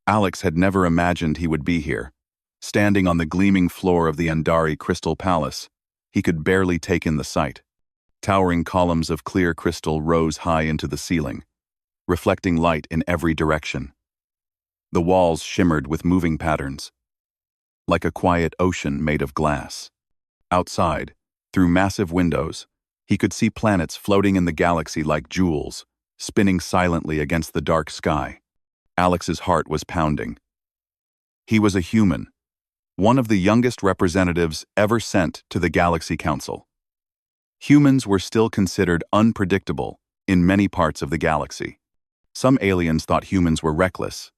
Alex had never imagined he would be here. Standing on the gleaming floor of the Andari Crystal Palace, he could barely take in the sight. Towering columns of clear crystal rose high into the ceiling, reflecting light in every direction. The walls shimmered with moving patterns, like a quiet ocean made of glass. Outside, through massive windows, he could see planets floating in the galaxy like jewels, spinning silently against the dark sky. Alex's heart was pounding. He was a human, one of the youngest representatives ever sent to the Galaxy Council. Humans were still considered unpredictable in many parts of the galaxy. Some aliens thought humans were reckless.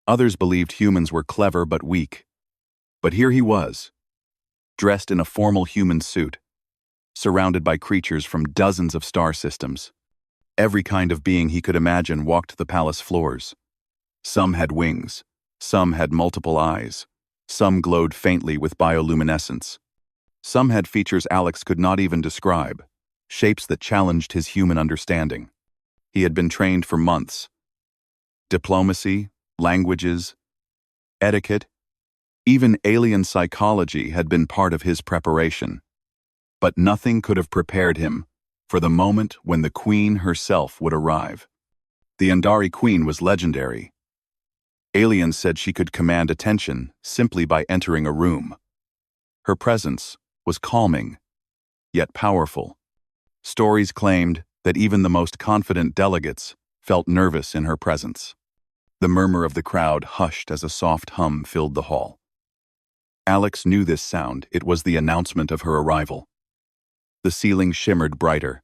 Others believed humans were clever but weak. But here he was, dressed in a formal human suit, surrounded by creatures from dozens of star systems. Every kind of being he could imagine walked the palace floors. Some had wings, some had multiple eyes, some glowed faintly with bioluminescence. Some had features Alex could not even describe, shapes that challenged his human understanding. He had been trained for months. Diplomacy, languages, etiquette, even alien psychology had been part of his preparation. But nothing could have prepared him for the moment when the Queen herself would arrive. The Andari Queen was legendary. Aliens said she could command attention simply by entering a room. Her presence was calming, yet powerful. Stories claimed that even the most confident delegates felt nervous in her presence. The murmur of the crowd hushed as a soft hum filled the hall. Alex knew this sound. It was the announcement of her arrival. The ceiling shimmered brighter,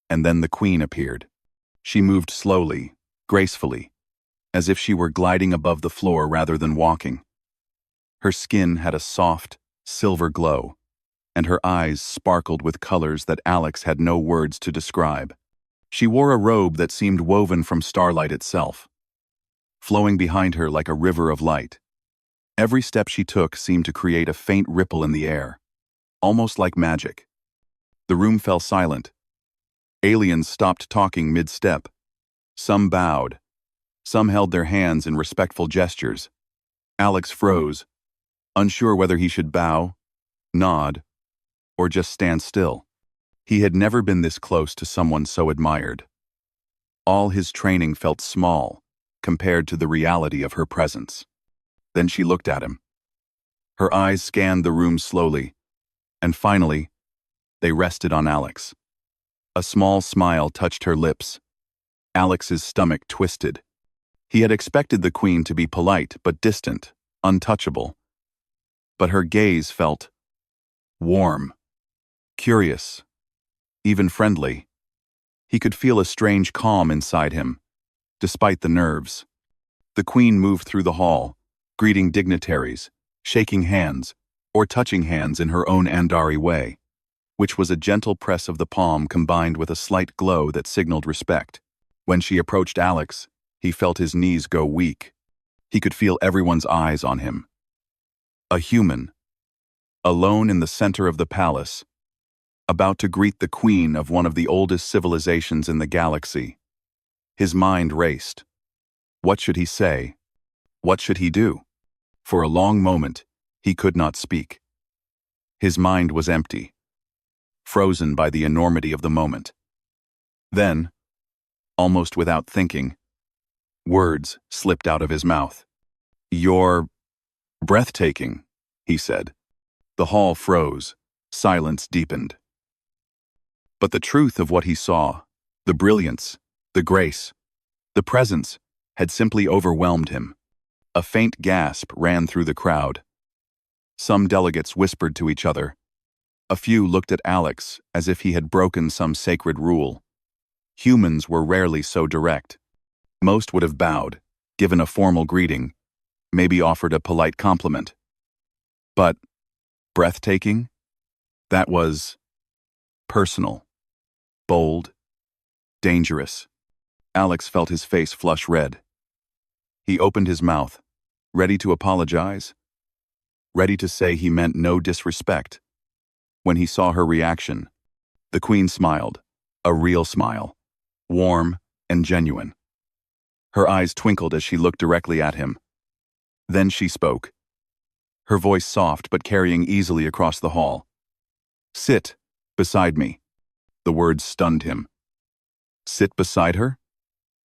and then the Queen appeared. She moved slowly, gracefully, as if she were gliding above the floor rather than walking. Her skin had a soft, silver glow, and her eyes sparkled with colors that Alex had no words to describe. She wore a robe that seemed woven from starlight itself, flowing behind her like a river of light. Every step she took seemed to create a faint ripple in the air, almost like magic. The room fell silent. Aliens stopped talking mid-step. Some bowed. Some held their hands in respectful gestures. Alex froze, unsure whether he should bow, nod, or just stand still. He had never been this close to someone so admired. All his training felt small compared to the reality of her presence. Then she looked at him. Her eyes scanned the room slowly, and finally, they rested on Alex. A small smile touched her lips. Alex's stomach twisted. He had expected the Queen to be polite but distant, untouchable. But her gaze felt warm, curious, even friendly. He could feel a strange calm inside him, despite the nerves. The Queen moved through the hall, greeting dignitaries, shaking hands, or touching hands in her own Andari way, which was a gentle press of the palm combined with a slight glow that signaled respect. When she approached Alex, he felt his knees go weak. He could feel everyone's eyes on him. A human, alone in the center of the palace, about to greet the Queen of one of the oldest civilizations in the galaxy. His mind raced. What should he say? What should he do? For a long moment, he could not speak. His mind was empty, frozen by the enormity of the moment. Then, almost without thinking, words slipped out of his mouth. "You're breathtaking," he said. The hall froze. Silence deepened. But the truth of what he saw, the brilliance, the grace, the presence, had simply overwhelmed him. A faint gasp ran through the crowd. Some delegates whispered to each other. A few looked at Alex as if he had broken some sacred rule. Humans were rarely so direct. Most would have bowed, given a formal greeting, maybe offered a polite compliment. But breathtaking? That was personal, bold, dangerous. Alex felt his face flush red. He opened his mouth, ready to apologize, ready to say he meant no disrespect. When he saw her reaction, the Queen smiled, a real smile, warm and genuine. Her eyes twinkled as she looked directly at him. Then she spoke, her voice soft but carrying easily across the hall. "Sit beside me." The words stunned him. Sit beside her?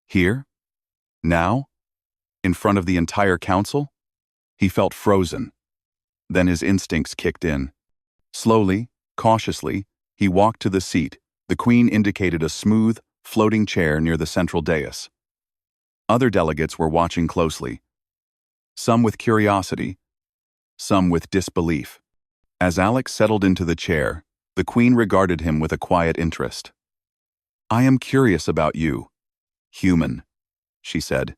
Here? Now? In front of the entire council? He felt frozen. Then his instincts kicked in. Slowly, cautiously, he walked to the seat. The Queen indicated a smooth, floating chair near the central dais. Other delegates were watching closely, some with curiosity, some with disbelief. As Alex settled into the chair, the Queen regarded him with a quiet interest. "I am curious about you, human," she said.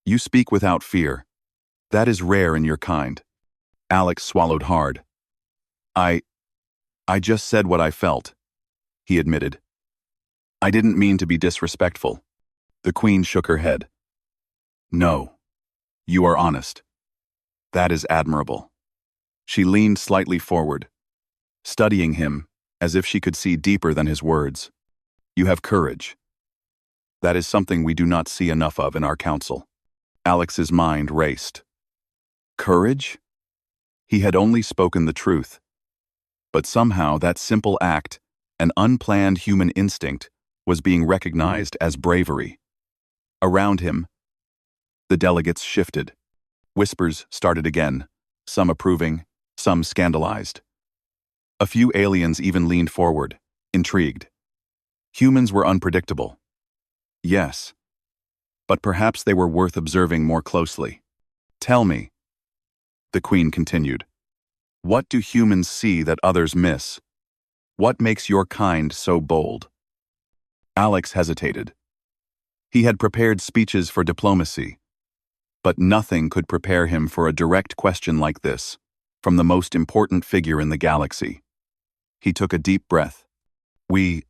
"You speak without fear. That is rare in your kind." Alex swallowed hard. I just said what I felt," he admitted. "I didn't mean to be disrespectful." The Queen shook her head. "No, you are honest. That is admirable." She leaned slightly forward, studying him as if she could see deeper than his words. "You have courage. That is something we do not see enough of in our council." Alex's mind raced. Courage? He had only spoken the truth. But somehow that simple act, an unplanned human instinct, was being recognized as bravery. Around him, the delegates shifted. Whispers started again, some approving, some scandalized. A few aliens even leaned forward, intrigued. Humans were unpredictable. Yes. But perhaps they were worth observing more closely. "Tell me," the Queen continued, "what do humans see that others miss? What makes your kind so bold?" Alex hesitated. He had prepared speeches for diplomacy, but nothing could prepare him for a direct question like this, from the most important figure in the galaxy. He took a deep breath. "We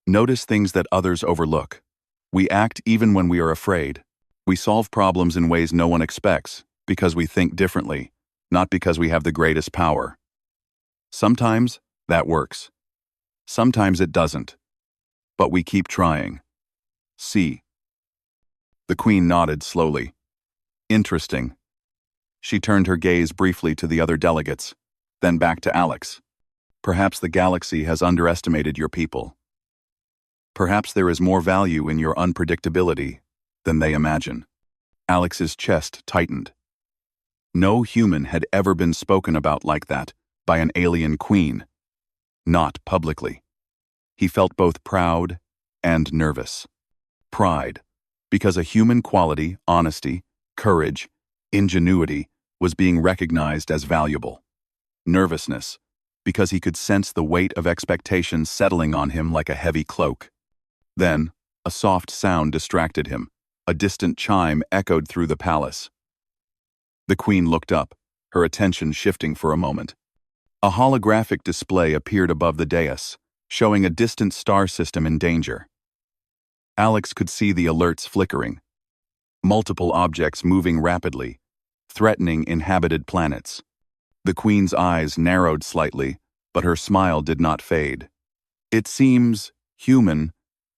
notice things that others overlook. We act even when we are afraid. We solve problems in ways no one expects, because we think differently, not because we have the greatest power. Sometimes that works. Sometimes it doesn't. But we keep trying. See." The Queen nodded slowly. "Interesting." She turned her gaze briefly to the other delegates, then back to Alex. "Perhaps the galaxy has underestimated your people. Perhaps there is more value in your unpredictability than they imagine." Alex's chest tightened. No human had ever been spoken about like that by an alien queen. Not publicly. He felt both proud and nervous. Pride, because a human quality, honesty, courage, ingenuity, was being recognized as valuable. Nervousness, because he could sense the weight of expectations settling on him like a heavy cloak. Then, a soft sound distracted him. A distant chime echoed through the palace. The Queen looked up, her attention shifting for a moment. A holographic display appeared above the dais, showing a distant star system in danger. Alex could see the alerts flickering. Multiple objects moving rapidly, threatening inhabited planets. The Queen's eyes narrowed slightly, but her smile did not fade. "It seems, human,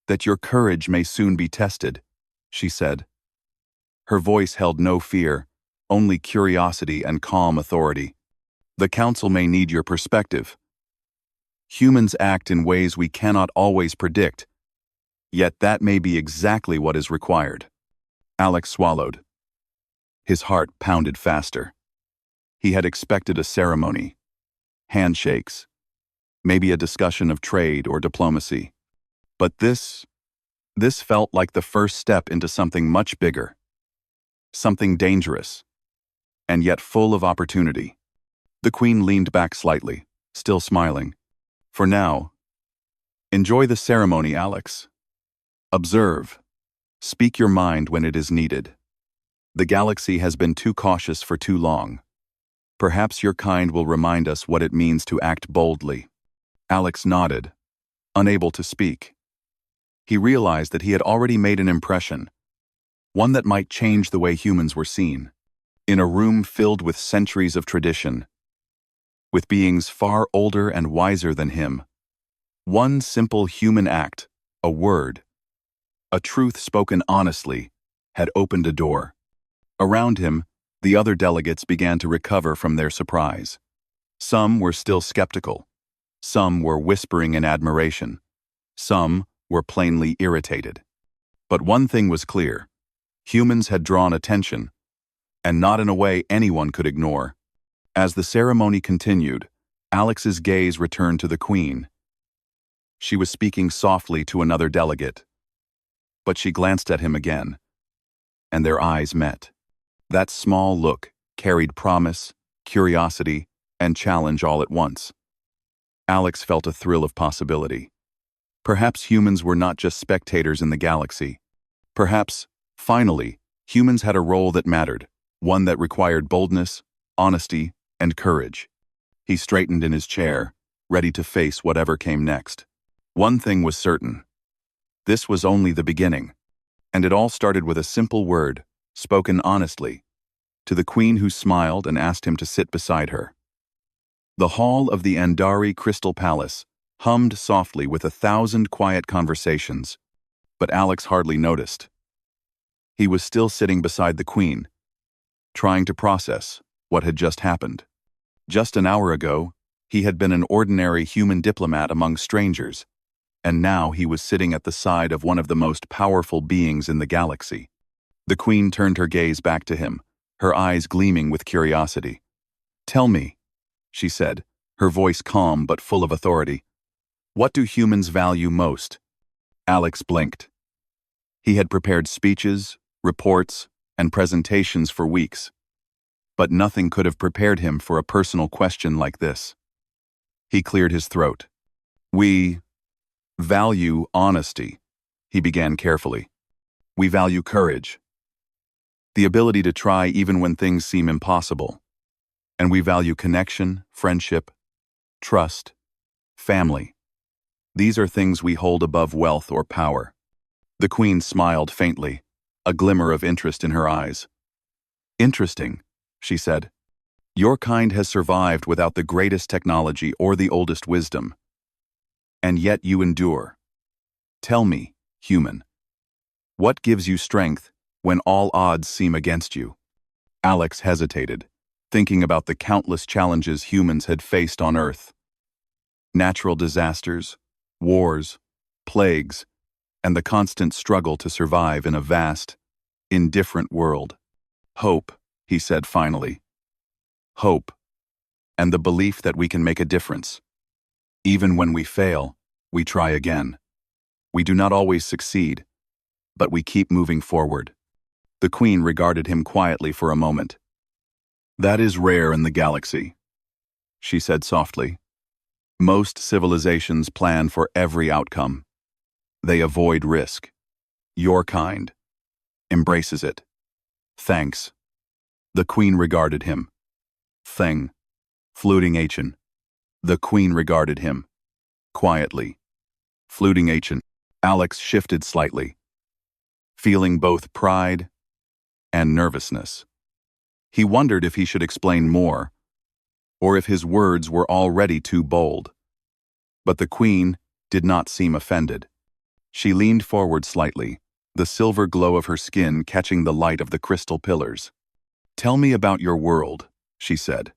that your courage may soon be tested," she said. Her voice held no fear, only curiosity and calm authority. "The Council may need your perspective. Humans act in ways we cannot always predict, yet that may be exactly what is required." Alex swallowed. His heart pounded faster. He had expected a ceremony, handshakes, maybe a discussion of trade or diplomacy. But this felt like the first step into something much bigger, something dangerous, and yet full of opportunity. The Queen leaned back slightly, still smiling. "For now, enjoy the ceremony, Alex. Observe. Speak your mind when it is needed. The galaxy has been too cautious for too long. Perhaps your kind will remind us what it means to act boldly." Alex nodded, unable to speak. He realized that he had already made an impression, one that might change the way humans were seen. In a room filled with centuries of tradition, with beings far older and wiser than him, one simple human act, a word, a truth spoken honestly, had opened a door. Around him, the other delegates began to recover from their surprise. Some were still skeptical. Some were whispering in admiration. Some were plainly irritated. But one thing was clear. Humans had drawn attention, and not in a way anyone could ignore. As the ceremony continued, Alex's gaze returned to the Queen. She was speaking softly to another delegate, but she glanced at him again, and their eyes met. That small look carried promise, curiosity, and challenge all at once. Alex felt a thrill of possibility. Perhaps humans were not just spectators in the galaxy. Perhaps, finally, humans had a role that mattered, one that required boldness, honesty, and courage. He straightened in his chair, ready to face whatever came next. One thing was certain. This was only the beginning, and it all started with a simple word, spoken honestly, to the Queen, who smiled and asked him to sit beside her. The hall of the Andari Crystal Palace hummed softly with 1,000 quiet conversations, but Alex hardly noticed. He was still sitting beside the Queen, trying to process what had just happened. Just an hour ago, he had been an ordinary human diplomat among strangers, and now he was sitting at the side of one of the most powerful beings in the galaxy. The Queen turned her gaze back to him, her eyes gleaming with curiosity. "Tell me," she said, her voice calm but full of authority. "What do humans value most?" Alex blinked. He had prepared speeches, reports, and presentations for weeks, but nothing could have prepared him for a personal question like this. He cleared his throat. "We value honesty," he began carefully. "We value courage, the ability to try even when things seem impossible. And we value connection, friendship, trust, family. These are things we hold above wealth or power." The Queen smiled faintly, a glimmer of interest in her eyes. "Interesting," she said. "Your kind has survived without the greatest technology or the oldest wisdom. And yet you endure. Tell me, human, what gives you strength when all odds seem against you?" Alex hesitated, thinking about the countless challenges humans had faced on Earth. Natural disasters, wars, plagues, and the constant struggle to survive in a vast, indifferent world. "Hope," he said finally. "Hope, and the belief that we can make a difference. Even when we fail, we try again. We do not always succeed, but we keep moving forward." The Queen regarded him quietly for a moment. "That is rare in the galaxy," she said softly. "Most civilizations plan for every outcome. They avoid risk. Your kind embraces it. Thanks." The Queen regarded him. "Thing. Fluting Achen." The Queen regarded him. Quietly. "Fluting Achen." Alex shifted slightly, feeling both pride and nervousness. He wondered if he should explain more, or if his words were already too bold. But the Queen did not seem offended. She leaned forward slightly, the silver glow of her skin catching the light of the crystal pillars. "Tell me about your world," she said.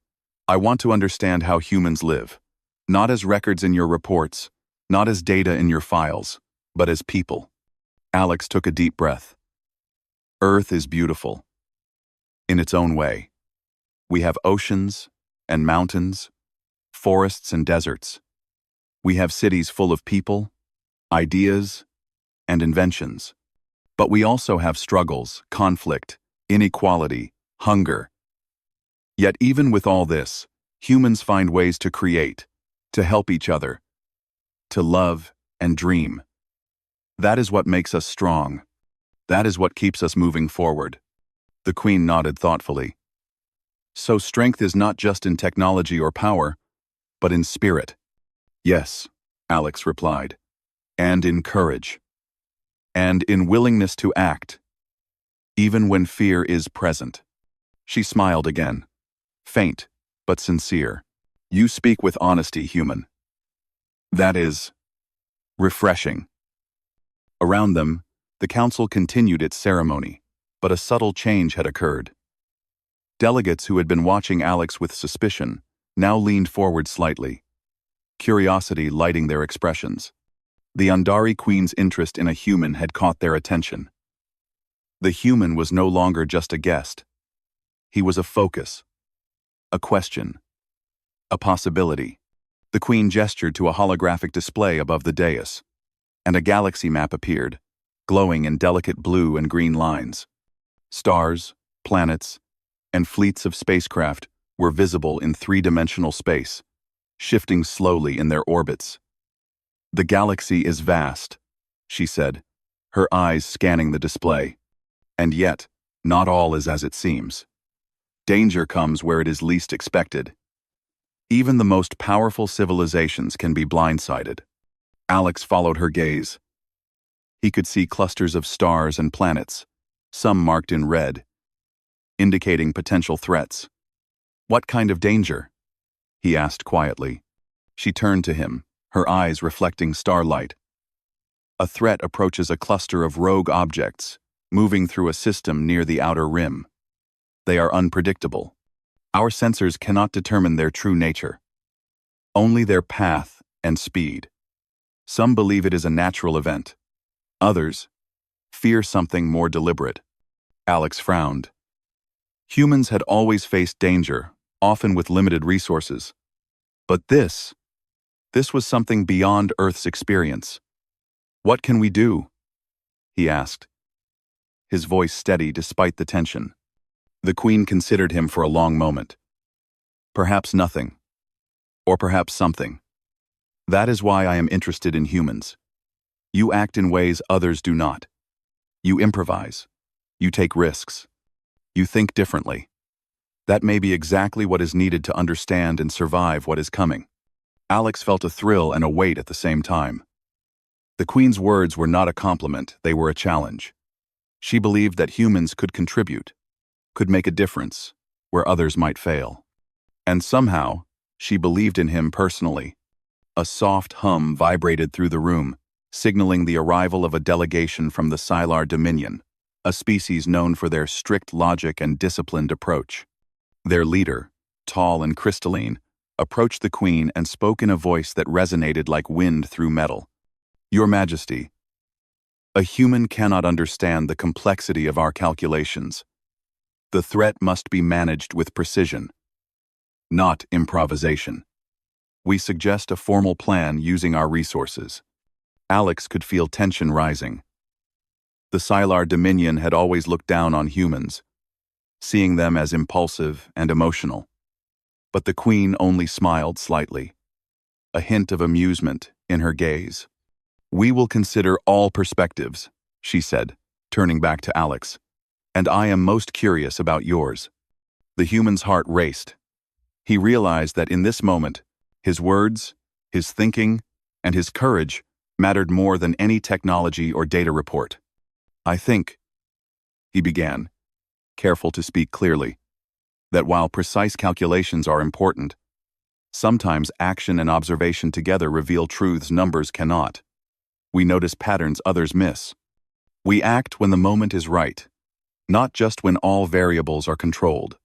"I want to understand how humans live, not as records in your reports, not as data in your files, but as people." Alex took a deep breath. "Earth is beautiful, in its own way. We have oceans and mountains, forests and deserts. We have cities full of people, ideas, and inventions. But we also have struggles, conflict, inequality, hunger. Yet even with all this, humans find ways to create, to help each other, to love and dream. That is what makes us strong. That is what keeps us moving forward." The Queen nodded thoughtfully. "So strength is not just in technology or power, but in spirit." "Yes," Alex replied, "and in courage. And in willingness to act, even when fear is present." She smiled again, faint but sincere. "You speak with honesty, human. That is refreshing." Around them, the council continued its ceremony, But a subtle change had occurred. Delegates who had been watching Alex with suspicion now leaned forward slightly, curiosity lighting their expressions. The Andari Queen's interest in a human had caught their attention. The human was no longer just a guest. He was a focus, a question, a possibility. The Queen gestured to a holographic display above the dais, and a galaxy map appeared, glowing in delicate blue and green lines. Stars, planets, and fleets of spacecraft were visible in three-dimensional space, shifting slowly in their orbits. "The galaxy is vast," she said, her eyes scanning the display. "And yet, not all is as it seems. Danger comes where it is least expected. Even the most powerful civilizations can be blindsided." Alex followed her gaze. He could see clusters of stars and planets, some marked in red, indicating potential threats. "What kind of danger?" he asked quietly. She turned to him, her eyes reflecting starlight. "A threat approaches a cluster of rogue objects, moving through a system near the outer rim. They are unpredictable. Our sensors cannot determine their true nature, only their path and speed. Some believe it is a natural event. Others fear something more deliberate." Alex frowned. Humans had always faced danger, often with limited resources. But this was something beyond Earth's experience. "What can we do?" he asked, his voice steady despite the tension. The Queen considered him for a long moment. "Perhaps nothing. Or perhaps something. That is why I am interested in humans. You act in ways others do not. You improvise. You take risks. You think differently. That may be exactly what is needed to understand and survive what is coming." Alex felt a thrill and a weight at the same time. The Queen's words were not a compliment, they were a challenge. She believed that humans could contribute, could make a difference, where others might fail. And somehow, she believed in him personally. A soft hum vibrated through the room, signaling the arrival of a delegation from the Scylar Dominion, a species known for their strict logic and disciplined approach. Their leader, tall and crystalline, approached the Queen and spoke in a voice that resonated like wind through metal. "Your Majesty, a human cannot understand the complexity of our calculations. The threat must be managed with precision, not improvisation. We suggest a formal plan using our resources." Alex could feel tension rising. The Scylar Dominion had always looked down on humans, seeing them as impulsive and emotional. But the Queen only smiled slightly, a hint of amusement in her gaze. "We will consider all perspectives," she said, turning back to Alex. "And I am most curious about yours." The human's heart raced. He realized that in this moment, his words, his thinking, and his courage mattered more than any technology or data report. "I think," he began, careful to speak clearly, "that while precise calculations are important, sometimes action and observation together reveal truths numbers cannot. We notice patterns others miss. We act when the moment is right, not just when all variables are controlled.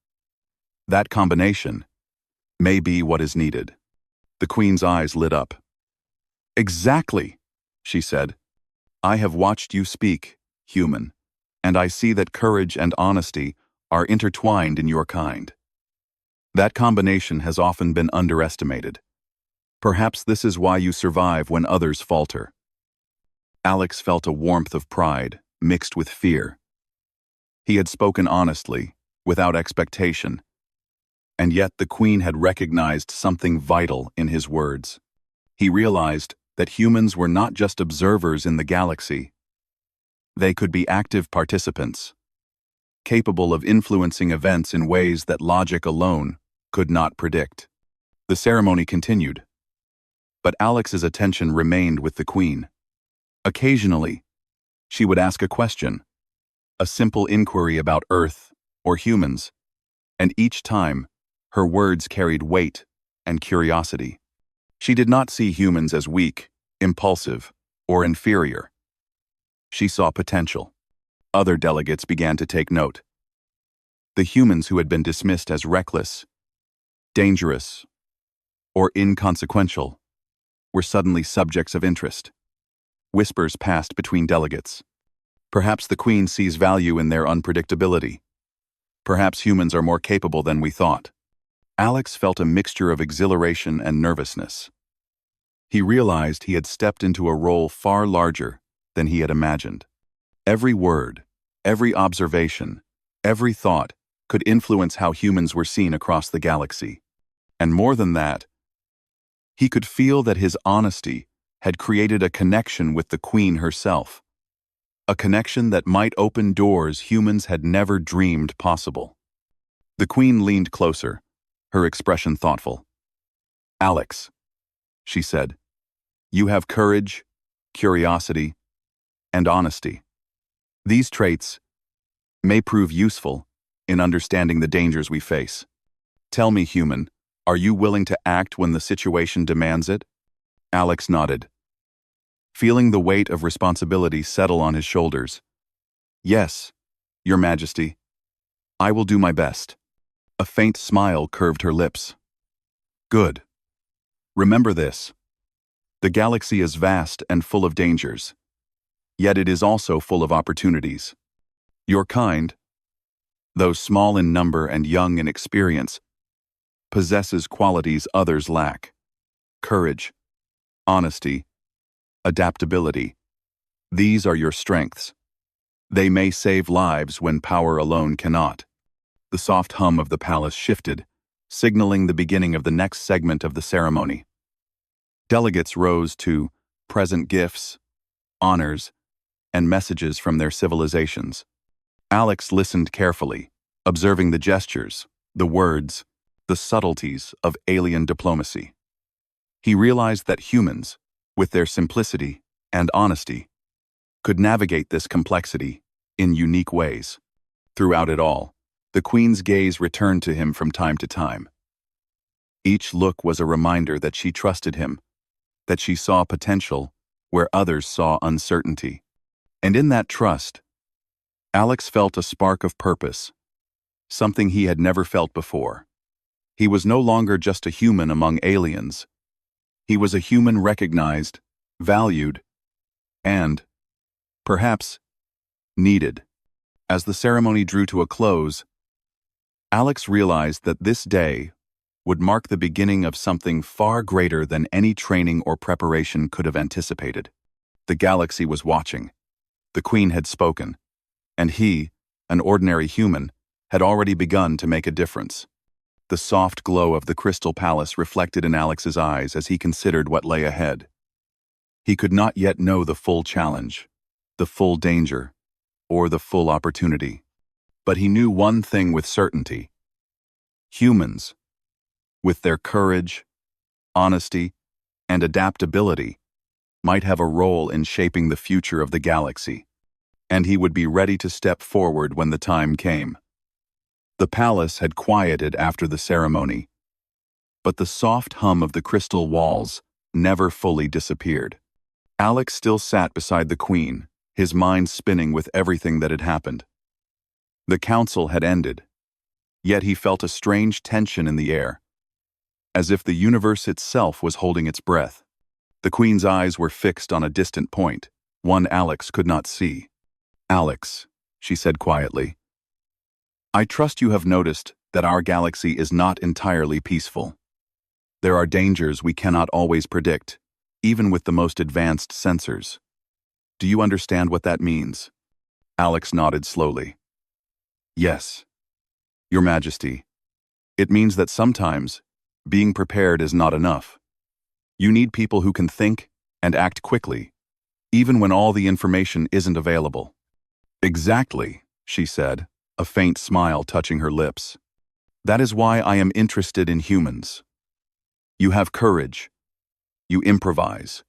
That combination may be what is needed." The Queen's eyes lit up. "Exactly," she said. "I have watched you speak, human, and I see that courage and honesty are intertwined in your kind. That combination has often been underestimated. Perhaps this is why you survive when others falter." Alex felt a warmth of pride, mixed with fear. He had spoken honestly, without expectation, and yet the Queen had recognized something vital in his words. He realized that humans were not just observers in the galaxy. They could be active participants, capable of influencing events in ways that logic alone could not predict. The ceremony continued, but Alex's attention remained with the Queen. Occasionally, she would ask a question, a simple inquiry about Earth or humans, and each time, her words carried weight and curiosity. She did not see humans as weak, impulsive, or inferior. She saw potential. Other delegates began to take note. The humans who had been dismissed as reckless, dangerous, or inconsequential were suddenly subjects of interest. Whispers passed between delegates. Perhaps the Queen sees value in their unpredictability. Perhaps humans are more capable than we thought. Alex felt a mixture of exhilaration and nervousness. He realized he had stepped into a role far larger than he had imagined. Every word, every observation, every thought could influence how humans were seen across the galaxy. And more than that, he could feel that his honesty had created a connection with the Queen herself. A connection that might open doors humans had never dreamed possible. The Queen leaned closer, her expression thoughtful. "Alex," she said, "you have courage, curiosity, and honesty. These traits may prove useful in understanding the dangers we face. Tell me, human, are you willing to act when the situation demands it?" Alex nodded, feeling the weight of responsibility settle on his shoulders. "Yes, Your Majesty. I will do my best." A faint smile curved her lips. "Good. Remember this. The galaxy is vast and full of dangers. Yet it is also full of opportunities. Your kind, though small in number and young in experience, possesses qualities others lack: courage, honesty, adaptability. These are your strengths. They may save lives when power alone cannot." The soft hum of the palace shifted, signaling the beginning of the next segment of the ceremony. Delegates rose to present gifts, honors, and messages from their civilizations. Alex listened carefully, observing the gestures, the words, the subtleties of alien diplomacy. He realized that humans, with their simplicity and honesty, could navigate this complexity in unique ways. Throughout it all, the Queen's gaze returned to him from time to time. Each look was a reminder that she trusted him, that she saw potential where others saw uncertainty. And in that trust, Alex felt a spark of purpose, something he had never felt before. He was no longer just a human among aliens. He was a human recognized, valued, and, perhaps, needed. As the ceremony drew to a close, Alex realized that this day would mark the beginning of something far greater than any training or preparation could have anticipated. The galaxy was watching. The Queen had spoken, and he, an ordinary human, had already begun to make a difference. The soft glow of the Crystal Palace reflected in Alex's eyes as he considered what lay ahead. He could not yet know the full challenge, the full danger, or the full opportunity. But he knew one thing with certainty. Humans, with their courage, honesty, and adaptability, might have a role in shaping the future of the galaxy, and he would be ready to step forward when the time came. The palace had quieted after the ceremony, but the soft hum of the crystal walls never fully disappeared. Alex still sat beside the Queen, his mind spinning with everything that had happened. The council had ended, yet he felt a strange tension in the air, as if the universe itself was holding its breath. The Queen's eyes were fixed on a distant point, one Alex could not see. "Alex," she said quietly, "I trust you have noticed that our galaxy is not entirely peaceful. There are dangers we cannot always predict, even with the most advanced sensors. Do you understand what that means?" Alex nodded slowly. "Yes, Your Majesty. It means that sometimes being prepared is not enough. You need people who can think and act quickly, even when all the information isn't available." "Exactly," she said, a faint smile touching her lips. "That is why I am interested in humans. You have courage. You improvise.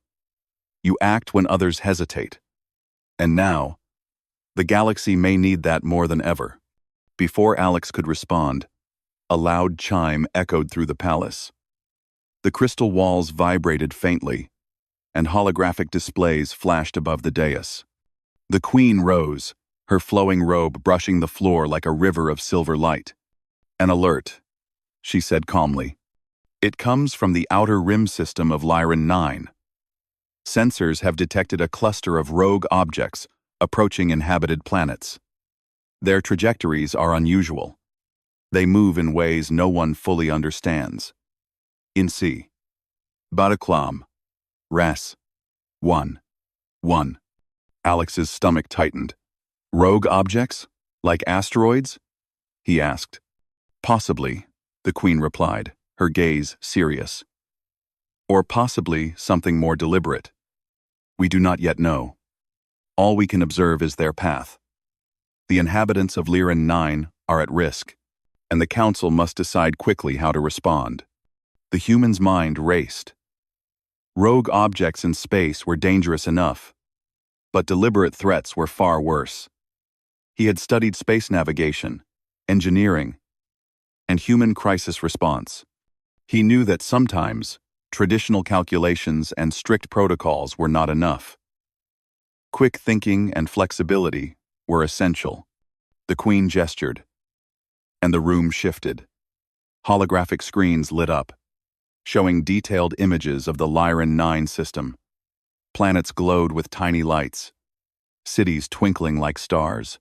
You act when others hesitate. And now, the galaxy may need that more than ever." Before Alex could respond, a loud chime echoed through the palace. The crystal walls vibrated faintly, and holographic displays flashed above the dais. The Queen rose, her flowing robe brushing the floor like a river of silver light. "An alert," she said calmly. "It comes from the outer rim system of Lyran 9. Sensors have detected a cluster of rogue objects approaching inhabited planets. Their trajectories are unusual. They move in ways no one fully understands. In C. Bataclam. Ras. 1. 1. Alex's stomach tightened. "Rogue objects? Like asteroids?" he asked. "Possibly," the Queen replied, her gaze serious. "Or possibly something more deliberate. We do not yet know. All we can observe is their path. The inhabitants of Lyran 9 are at risk, and the Council must decide quickly how to respond." The human's mind raced. Rogue objects in space were dangerous enough, but deliberate threats were far worse. He had studied space navigation, engineering, and human crisis response. He knew that sometimes traditional calculations and strict protocols were not enough. Quick thinking and flexibility were essential. The Queen gestured, and the room shifted. Holographic screens lit up, showing detailed images of the Lyran 9 system. Planets glowed with tiny lights, cities twinkling like stars.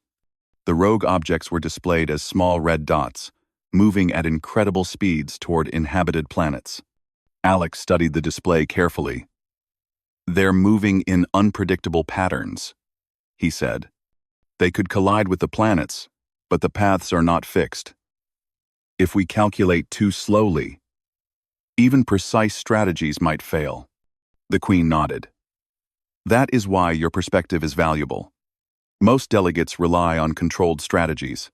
The rogue objects were displayed as small red dots, moving at incredible speeds toward inhabited planets. Alex studied the display carefully. "They're moving in unpredictable patterns," he said. "They could collide with the planets, but the paths are not fixed. If we calculate too slowly, even precise strategies might fail." The Queen nodded. "That is why your perspective is valuable. Most delegates rely on controlled strategies.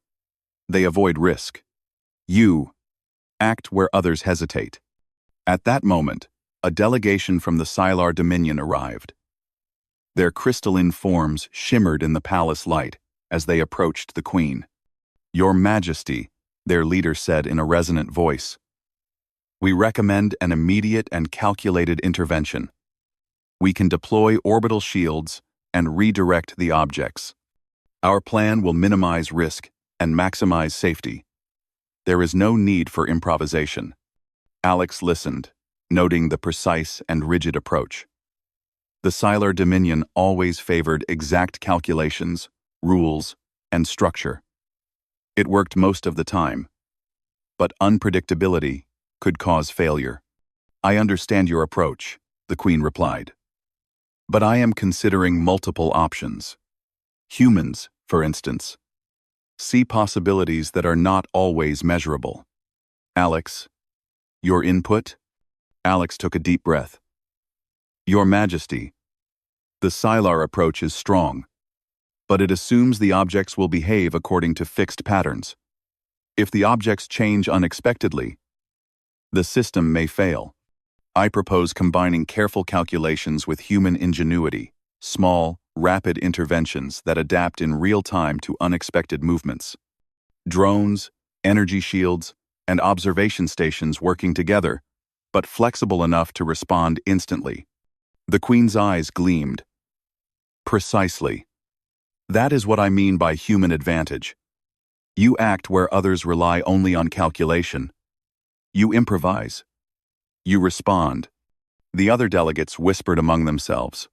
They avoid risk. You act where others hesitate." At that moment, a delegation from the Sylar Dominion arrived. Their crystalline forms shimmered in the palace light as they approached the Queen. "Your Majesty," their leader said in a resonant voice, "we recommend an immediate and calculated intervention. We can deploy orbital shields and redirect the objects. Our plan will minimize risk and maximize safety. There is no need for improvisation." Alex listened, noting the precise and rigid approach. The Sylar Dominion always favored exact calculations, rules, and structure. It worked most of the time, but unpredictability could cause failure. "I understand your approach," the Queen replied. "But I am considering multiple options. Humans, for instance. See possibilities that are not always measurable." "Alex, your input?" Alex took a deep breath. "Your Majesty, the Sylar approach is strong, but it assumes the objects will behave according to fixed patterns. If the objects change unexpectedly, the system may fail. I propose combining careful calculations with human ingenuity, small, rapid interventions that adapt in real time to unexpected movements. Drones, energy shields, and observation stations working together, but flexible enough to respond instantly." The Queen's eyes gleamed. "Precisely. That is what I mean by human advantage. You act where others rely only on calculation. You improvise. You respond." The other delegates whispered among themselves.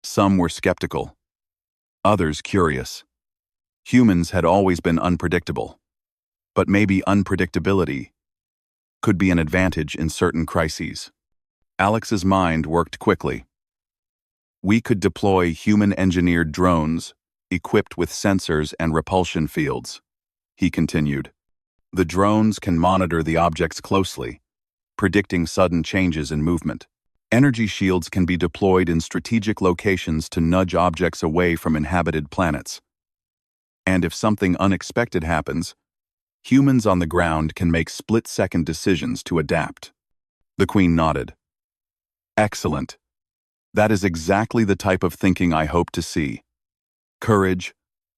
Some were skeptical, others curious. Humans had always been unpredictable, but maybe unpredictability could be an advantage in certain crises. Alex's mind worked quickly. "We could deploy human-engineered drones equipped with sensors and repulsion fields," he continued. "The drones can monitor the objects closely, predicting sudden changes in movement. Energy shields can be deployed in strategic locations to nudge objects away from inhabited planets. And if something unexpected happens, humans on the ground can make split-second decisions to adapt." The Queen nodded. "Excellent. That is exactly the type of thinking I hope to see. Courage,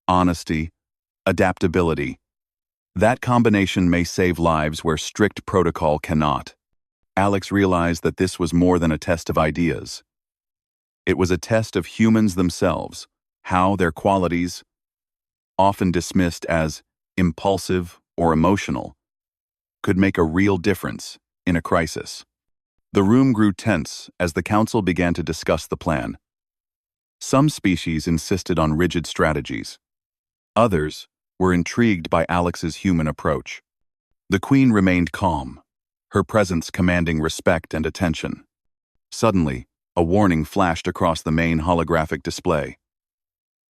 honesty, adaptability. That combination may save lives where strict protocol cannot." Alex realized that this was more than a test of ideas. It was a test of humans themselves, how their qualities, often dismissed as impulsive or emotional, could make a real difference in a crisis. The room grew tense as the council began to discuss the plan. Some species insisted on rigid strategies. Others were intrigued by Alex's human approach. The queen remained calm, her presence commanding respect and attention. Suddenly, a warning flashed across the main holographic display.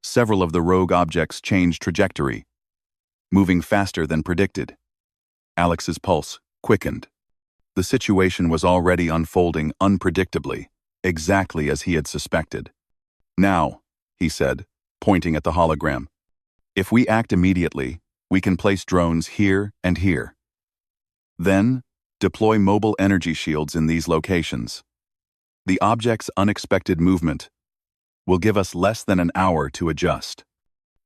Several of the rogue objects changed trajectory, moving faster than predicted. Alex's pulse quickened. The situation was already unfolding unpredictably, exactly as he had suspected. "Now," he said, pointing at the hologram, "if we act immediately, we can place drones here and here. Then, deploy mobile energy shields in these locations. The object's unexpected movement will give us less than an hour to adjust."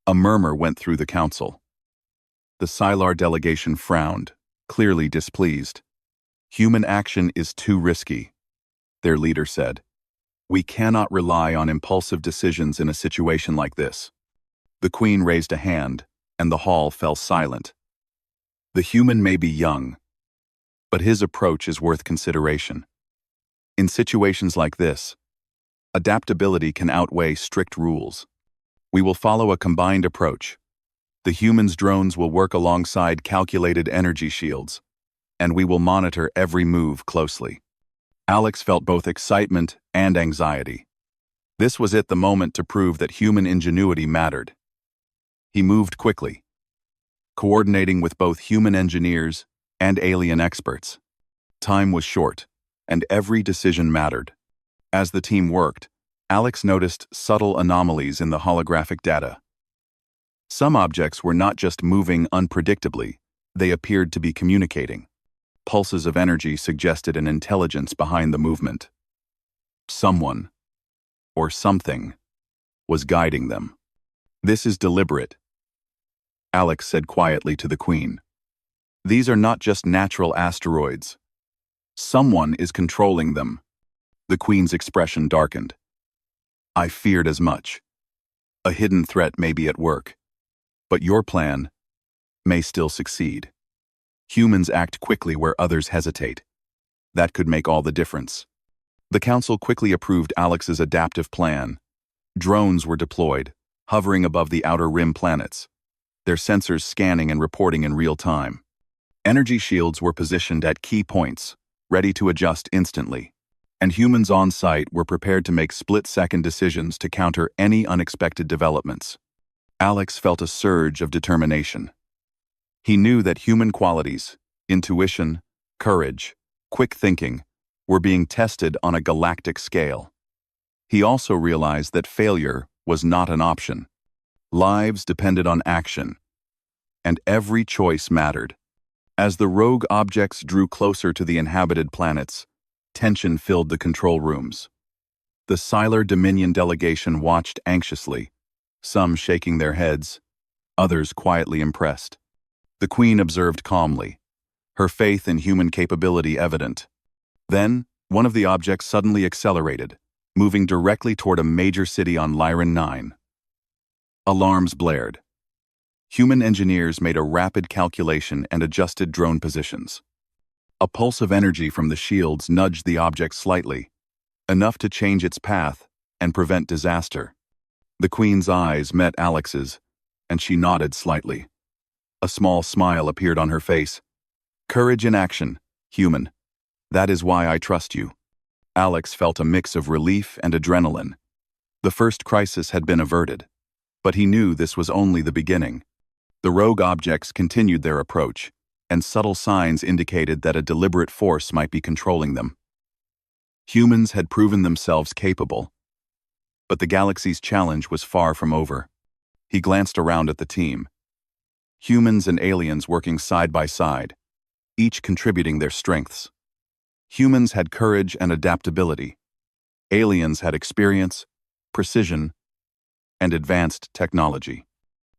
A murmur went through the council. The Sylar delegation frowned, clearly displeased. "Human action is too risky," their leader said. "We cannot rely on impulsive decisions in a situation like this." The queen raised a hand, and the hall fell silent. "The human may be young, but his approach is worth consideration. In situations like this, adaptability can outweigh strict rules. We will follow a combined approach. The humans' drones will work alongside calculated energy shields, and we will monitor every move closely." Alex felt both excitement and anxiety. This was the moment to prove that human ingenuity mattered. He moved quickly, coordinating with both human engineers and alien experts. Time was short, and every decision mattered. As the team worked, Alex noticed subtle anomalies in the holographic data. Some objects were not just moving unpredictably, they appeared to be communicating. Pulses of energy suggested an intelligence behind the movement. Someone, or something, was guiding them. "This is deliberate," Alex said quietly to the queen. "These are not just natural asteroids. Someone is controlling them." The queen's expression darkened. "I feared as much. A hidden threat may be at work, but your plan may still succeed. Humans act quickly where others hesitate. That could make all the difference." The council quickly approved Alex's adaptive plan. Drones were deployed, hovering above the outer rim planets, their sensors scanning and reporting in real time. Energy shields were positioned at key points, ready to adjust instantly, and humans on site were prepared to make split-second decisions to counter any unexpected developments. Alex felt a surge of determination. He knew that human qualities, intuition, courage, quick thinking, were being tested on a galactic scale. He also realized that failure was not an option. Lives depended on action, and every choice mattered. As the rogue objects drew closer to the inhabited planets, tension filled the control rooms. The Sylar Dominion delegation watched anxiously, some shaking their heads, others quietly impressed. The queen observed calmly, her faith in human capability evident. Then, one of the objects suddenly accelerated, moving directly toward a major city on Lyran 9. Alarms blared. Human engineers made a rapid calculation and adjusted drone positions. A pulse of energy from the shields nudged the object slightly, enough to change its path and prevent disaster. The queen's eyes met Alex's, and she nodded slightly. A small smile appeared on her face. "Courage in action, human. That is why I trust you." Alex felt a mix of relief and adrenaline. The first crisis had been averted, but he knew this was only the beginning. The rogue objects continued their approach, and subtle signs indicated that a deliberate force might be controlling them. Humans had proven themselves capable, but the galaxy's challenge was far from over. He glanced around at the team. Humans and aliens working side by side, each contributing their strengths. Humans had courage and adaptability. Aliens had experience, precision, and advanced technology.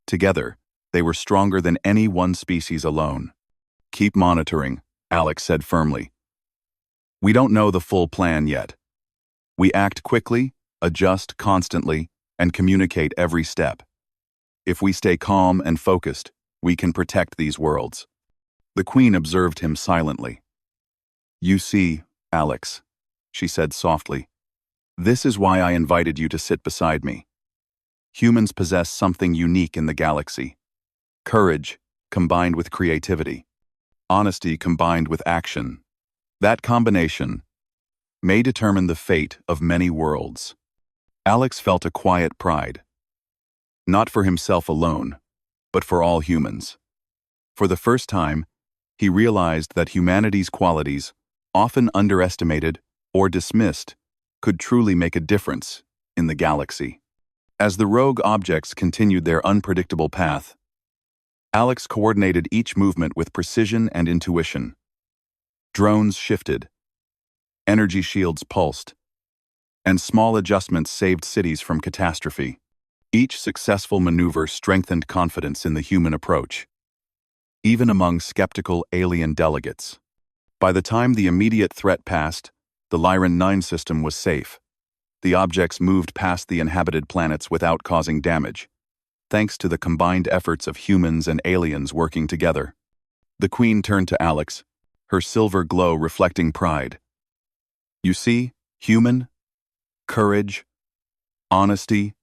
Together, they were stronger than any one species alone. "Keep monitoring," Alex said firmly. "We don't know the full plan yet. We act quickly, adjust constantly, and communicate every step. If we stay calm and focused, we can protect these worlds. The Queen observed him silently. You see, Alex, she said softly, this is why I invited you to sit beside me. Humans possess something unique in the galaxy. Courage combined with creativity. Honesty combined with action. That combination may determine the fate of many worlds. Alex felt a quiet pride. Not for himself alone, but for all humans. For the first time, he realized that humanity's qualities, often underestimated or dismissed, could truly make a difference in the galaxy. As the rogue objects continued their unpredictable path, Alex coordinated each movement with precision and intuition. Drones shifted, energy shields pulsed, and small adjustments saved cities from catastrophe. Each successful maneuver strengthened confidence in the human approach, even among skeptical alien delegates. By the time the immediate threat passed, the Lyran 9 system was safe. The objects moved past the inhabited planets without causing damage, thanks to the combined efforts of humans and aliens working together. The Queen turned to Alex, her silver glow reflecting pride. You see, human, courage, honesty,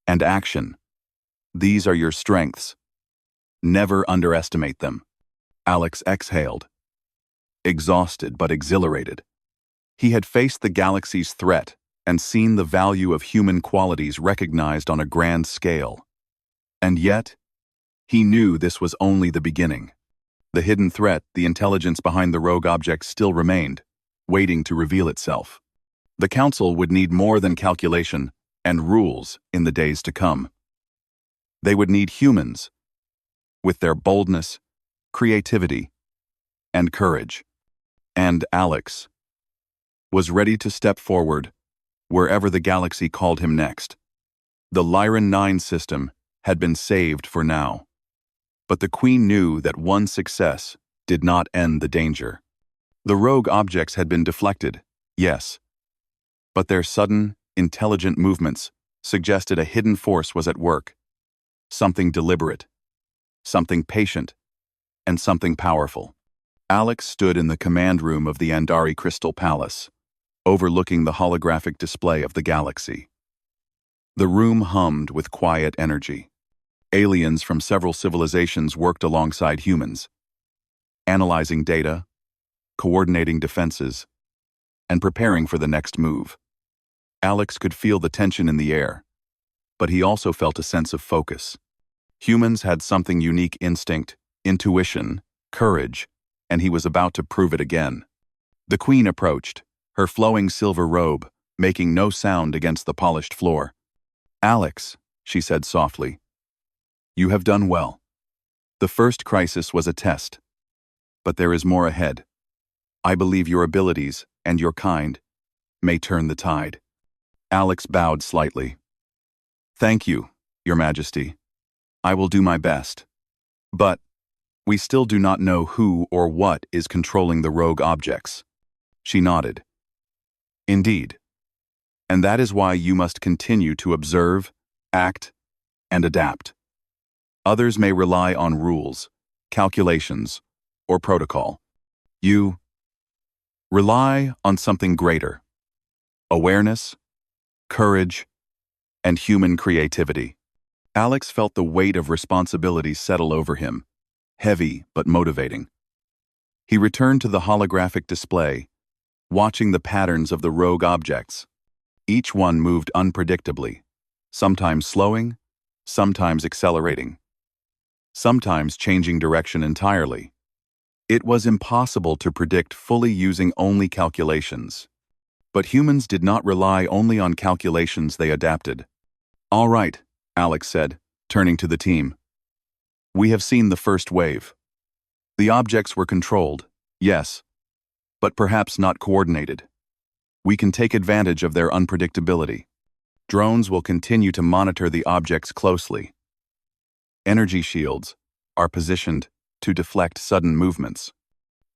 and action. These are your strengths. Never underestimate them. Alex exhaled, exhausted but exhilarated. He had faced the galaxy's threat and seen the value of human qualities recognized on a grand scale. And yet, he knew this was only the beginning. The hidden threat, the intelligence behind the rogue objects, still remained, waiting to reveal itself. The Council would need more than calculation and rules in the days to come. They would need humans, with their boldness, creativity, and courage. And Alex was ready to step forward wherever the galaxy called him next. The Lyran 9 system had been saved for now. But the Queen knew that one success did not end the danger. The rogue objects had been deflected, yes, but their sudden, intelligent movements suggested a hidden force was at work. Something deliberate, something patient, and something powerful. Alex stood in the command room of the Andari Crystal Palace, overlooking the holographic display of the galaxy. The room hummed with quiet energy. Aliens from several civilizations worked alongside humans, analyzing data, coordinating defenses, and preparing for the next move. Alex could feel the tension in the air, but he also felt a sense of focus. Humans had something unique: instinct, intuition, courage, and he was about to prove it again. The Queen approached, her flowing silver robe making no sound against the polished floor. Alex, she said softly, you have done well. The first crisis was a test, but there is more ahead. I believe your abilities and your kind may turn the tide. Alex bowed slightly. Thank you, Your Majesty. I will do my best. But we still do not know who or what is controlling the rogue objects. She nodded. Indeed. And that is why you must continue to observe, act, and adapt. Others may rely on rules, calculations, or protocol. You rely on something greater: awareness, courage, and human creativity. Alex felt the weight of responsibility settle over him, heavy but motivating. He returned to the holographic display, watching the patterns of the rogue objects. Each one moved unpredictably, sometimes slowing, sometimes accelerating, sometimes changing direction entirely. It was impossible to predict fully using only calculations. But humans did not rely only on calculations, they adapted. All right, Alex said, turning to the team. We have seen the first wave. The objects were controlled, yes, but perhaps not coordinated. We can take advantage of their unpredictability. Drones will continue to monitor the objects closely. Energy shields are positioned to deflect sudden movements,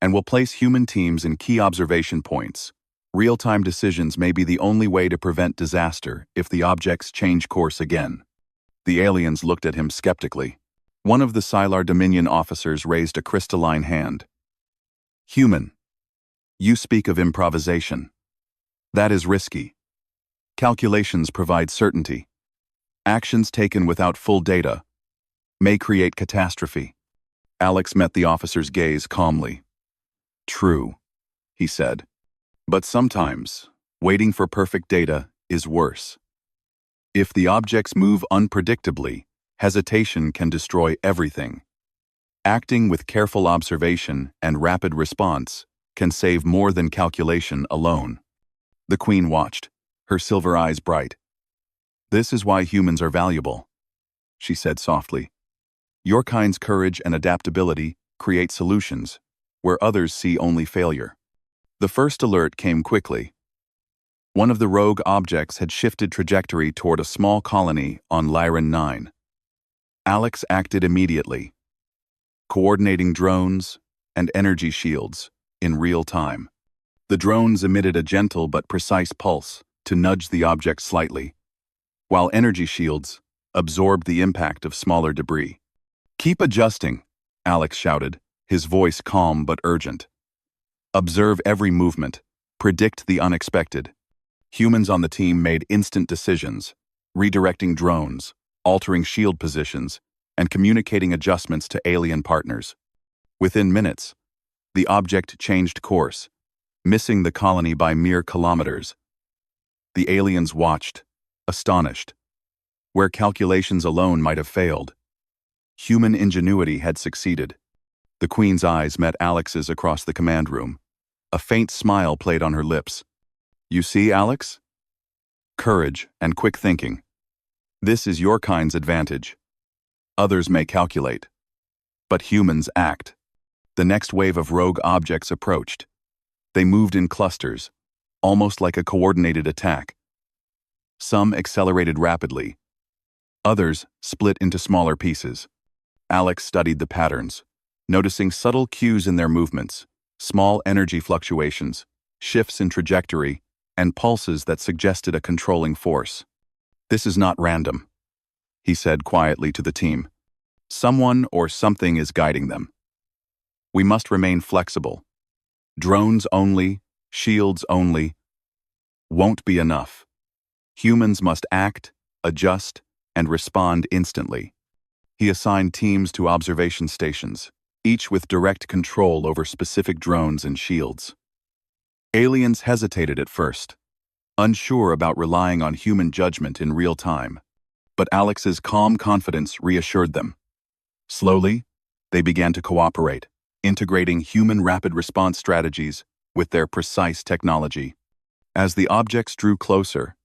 and will place human teams in key observation points. Real-time decisions may be the only way to prevent disaster if the objects change course again. The aliens looked at him skeptically. One of the Sylar Dominion officers raised a crystalline hand. Human, you speak of improvisation. That is risky. Calculations provide certainty. Actions taken without full data may create catastrophe. Alex met the officer's gaze calmly. True, he said. But sometimes, waiting for perfect data is worse. If the objects move unpredictably, hesitation can destroy everything. Acting with careful observation and rapid response can save more than calculation alone. The Queen watched, her silver eyes bright. This is why humans are valuable, she said softly. Your kind's courage and adaptability create solutions where others see only failure. The first alert came quickly. One of the rogue objects had shifted trajectory toward a small colony on Lyran 9. Alex acted immediately, coordinating drones and energy shields in real time. The drones emitted a gentle but precise pulse to nudge the object slightly, while energy shields absorbed the impact of smaller debris. Keep adjusting, Alex shouted, his voice calm but urgent. Observe every movement, predict the unexpected. Humans on the team made instant decisions, redirecting drones, altering shield positions, and communicating adjustments to alien partners. Within minutes, the object changed course, missing the colony by mere kilometers. The aliens watched, astonished. Where calculations alone might have failed, human ingenuity had succeeded. The Queen's eyes met Alex's across the command room. A faint smile played on her lips. You see, Alex? Courage and quick thinking. This is your kind's advantage. Others may calculate, but humans act. The next wave of rogue objects approached. They moved in clusters, almost like a coordinated attack. Some accelerated rapidly. Others split into smaller pieces. Alex studied the patterns, noticing subtle cues in their movements, small energy fluctuations, shifts in trajectory, and pulses that suggested a controlling force. This is not random, he said quietly to the team. Someone or something is guiding them. We must remain flexible. Drones only, shields only, won't be enough. Humans must act, adjust, and respond instantly. He assigned teams to observation stations, each with direct control over specific drones and shields. Aliens hesitated at first, unsure about relying on human judgment in real time, but Alex's calm confidence reassured them. Slowly, they began to cooperate, integrating human rapid response strategies with their precise technology. As the objects drew closer,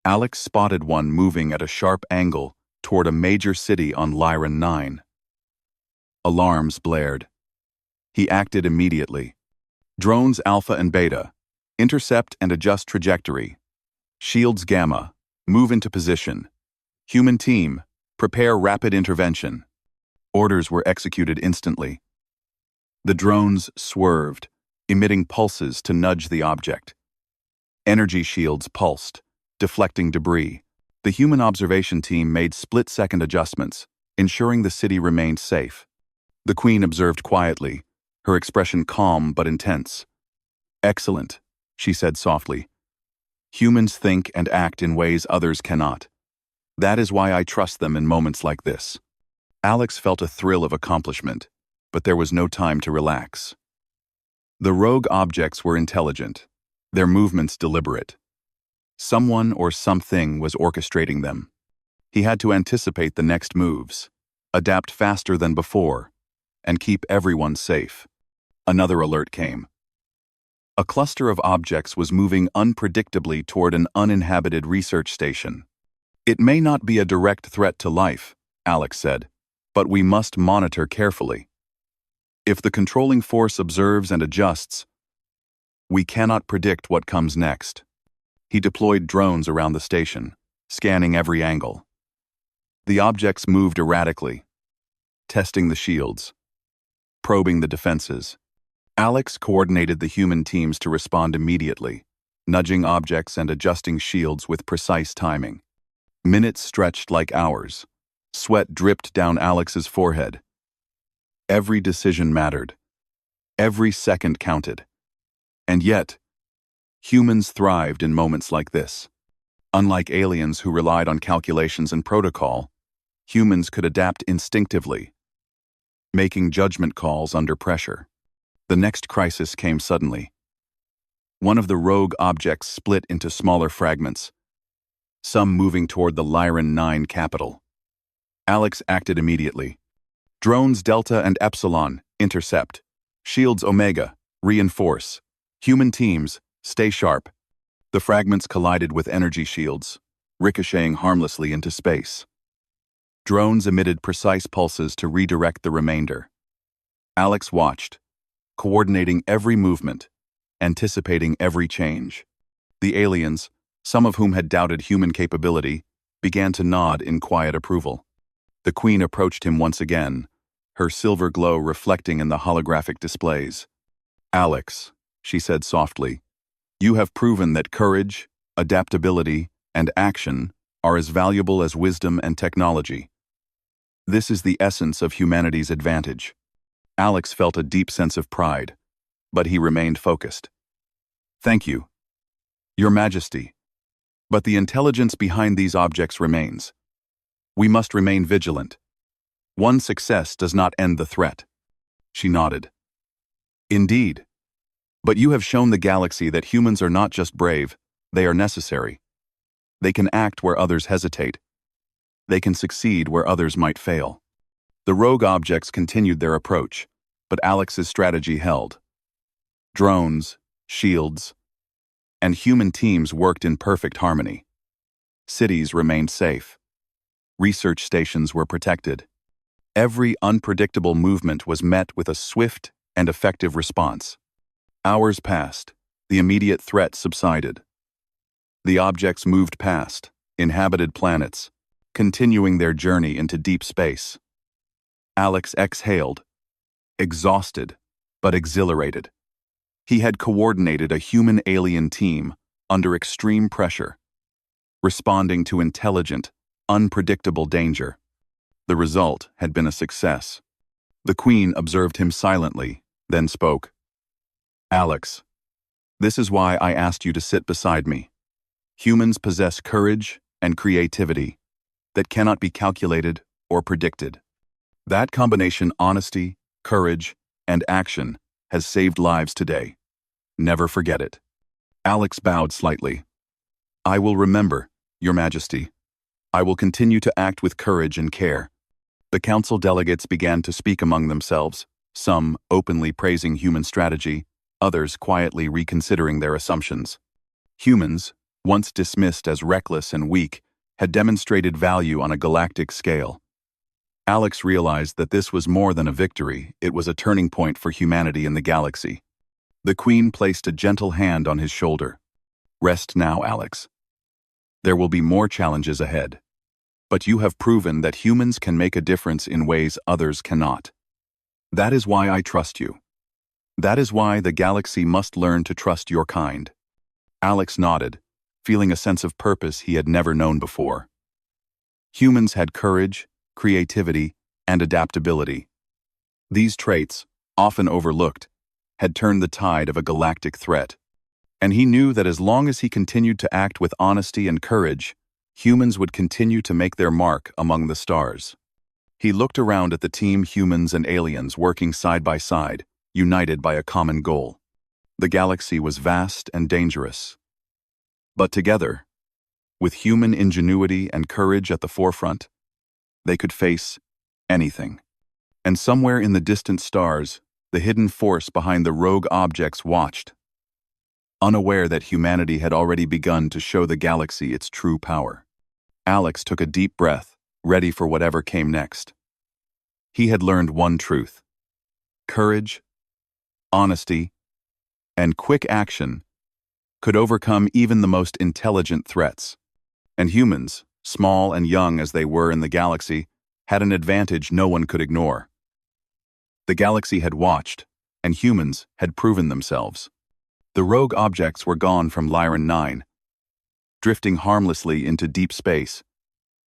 Alex spotted one moving at a sharp angle toward a major city on Lyran 9. Alarms blared. He acted immediately. Drones Alpha and Beta, intercept and adjust trajectory. Shields Gamma, move into position. Human team, prepare rapid intervention. Orders were executed instantly. The drones swerved, emitting pulses to nudge the object. Energy shields pulsed, deflecting debris. The human observation team made split-second adjustments, ensuring the city remained safe. The Queen observed quietly, her expression calm but intense. Excellent, she said softly. Humans think and act in ways others cannot. That is why I trust them in moments like this. Alex felt a thrill of accomplishment, but there was no time to relax. The rogue objects were intelligent, their movements deliberate. Someone or something was orchestrating them. He had to anticipate the next moves, adapt faster than before, and keep everyone safe. Another alert came. A cluster of objects was moving unpredictably toward an uninhabited research station. It may not be a direct threat to life, Alex said, but we must monitor carefully. If the controlling force observes and adjusts, we cannot predict what comes next. He deployed drones around the station, scanning every angle. The objects moved erratically, testing the shields, probing the defenses. Alex coordinated the human teams to respond immediately, nudging objects and adjusting shields with precise timing. Minutes stretched like hours, Sweat dripped down Alex's forehead. Every decision mattered. Every second counted. And yet, humans thrived in moments like this. Unlike aliens who relied on calculations and protocol, humans could adapt instinctively, making judgment calls under pressure. The next crisis came suddenly. One of the rogue objects split into smaller fragments, some moving toward the Lyran 9 capital. Alex acted immediately. Drones Delta and Epsilon, intercept. Shields Omega, reinforce. Human teams, stay sharp. The fragments collided with energy shields, ricocheting harmlessly into space. Drones emitted precise pulses to redirect the remainder. Alex watched, coordinating every movement, anticipating every change. The aliens, some of whom had doubted human capability, began to nod in quiet approval. The Queen approached him once again, her silver glow reflecting in the holographic displays. "Alex," she said softly, "you have proven that courage, adaptability, and action are as valuable as wisdom and technology. This is the essence of humanity's advantage." Alex felt a deep sense of pride, but he remained focused. "Thank you, Your Majesty. But the intelligence behind these objects remains. We must remain vigilant. One success does not end the threat." She nodded. "Indeed. But you have shown the galaxy that humans are not just brave, they are necessary. They can act where others hesitate. They can succeed where others might fail." The rogue objects continued their approach, but Alex's strategy held. Drones, shields, and human teams worked in perfect harmony. Cities remained safe. Research stations were protected. Every unpredictable movement was met with a swift and effective response. Hours passed. The immediate threat subsided. The objects moved past, inhabited planets, continuing their journey into deep space. Alex exhaled, exhausted, but exhilarated. He had coordinated a human-alien team under extreme pressure, responding to intelligent, unpredictable danger. The result had been a success. The Queen observed him silently, then spoke. "Alex, this is why I asked you to sit beside me. Humans possess courage and creativity that cannot be calculated or predicted. That combination, honesty, courage, and action, has saved lives today. Never forget it." Alex bowed slightly. "I will remember, Your Majesty. I will continue to act with courage and care." The council delegates began to speak among themselves, some openly praising human strategy, others quietly reconsidering their assumptions. Humans, once dismissed as reckless and weak, had demonstrated value on a galactic scale. Alex realized that this was more than a victory, it was a turning point for humanity in the galaxy. The Queen placed a gentle hand on his shoulder. "Rest now, Alex. There will be more challenges ahead. But you have proven that humans can make a difference in ways others cannot. That is why I trust you. That is why the galaxy must learn to trust your kind." Alex nodded, feeling a sense of purpose he had never known before. Humans had courage, creativity, and adaptability. These traits, often overlooked, had turned the tide of a galactic threat. And he knew that as long as he continued to act with honesty and courage, humans would continue to make their mark among the stars. He looked around at the team, humans and aliens working side by side, united by a common goal. The galaxy was vast and dangerous. But together, with human ingenuity and courage at the forefront, they could face anything. And somewhere in the distant stars, the hidden force behind the rogue objects watched, unaware that humanity had already begun to show the galaxy its true power. Alex took a deep breath, ready for whatever came next. He had learned one truth: courage, honesty, and quick action could overcome even the most intelligent threats. And humans, small and young as they were in the galaxy, had an advantage no one could ignore. The galaxy had watched, and humans had proven themselves. The rogue objects were gone from Lyran 9, drifting harmlessly into deep space,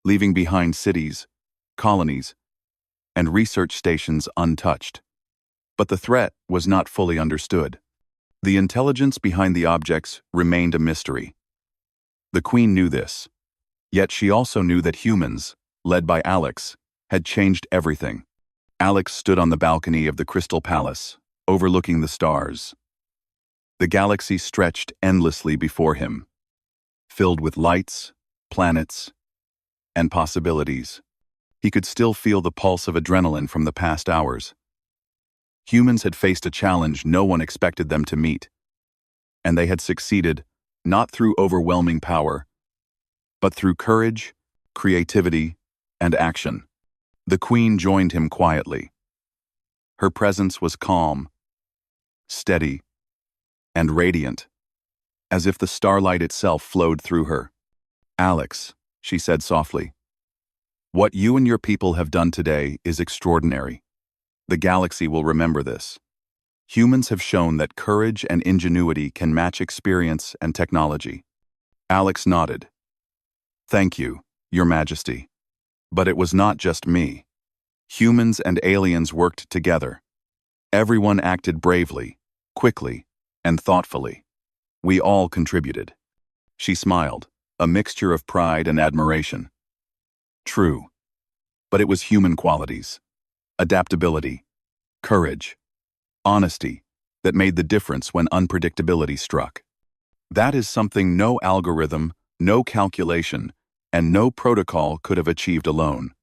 leaving behind cities, colonies, and research stations untouched. But the threat was not fully understood. The intelligence behind the objects remained a mystery. The Queen knew this. Yet she also knew that humans, led by Alex, had changed everything. Alex stood on the balcony of the Crystal Palace, overlooking the stars. The galaxy stretched endlessly before him, filled with lights, planets, and possibilities. He could still feel the pulse of adrenaline from the past hours. Humans had faced a challenge no one expected them to meet, and they had succeeded not through overwhelming power, but through courage, creativity, and action. The Queen joined him quietly. Her presence was calm, steady, and radiant, as if the starlight itself flowed through her. "Alex," she said softly, "what you and your people have done today is extraordinary. The galaxy will remember this. Humans have shown that courage and ingenuity can match experience and technology." Alex nodded. "Thank you, Your Majesty. But it was not just me. Humans and aliens worked together. Everyone acted bravely, quickly, and thoughtfully. We all contributed." She smiled, a mixture of pride and admiration. "True. But it was human qualities, adaptability, courage, honesty, that made the difference when unpredictability struck. That is something no algorithm, no calculation, and no protocol could have achieved alone.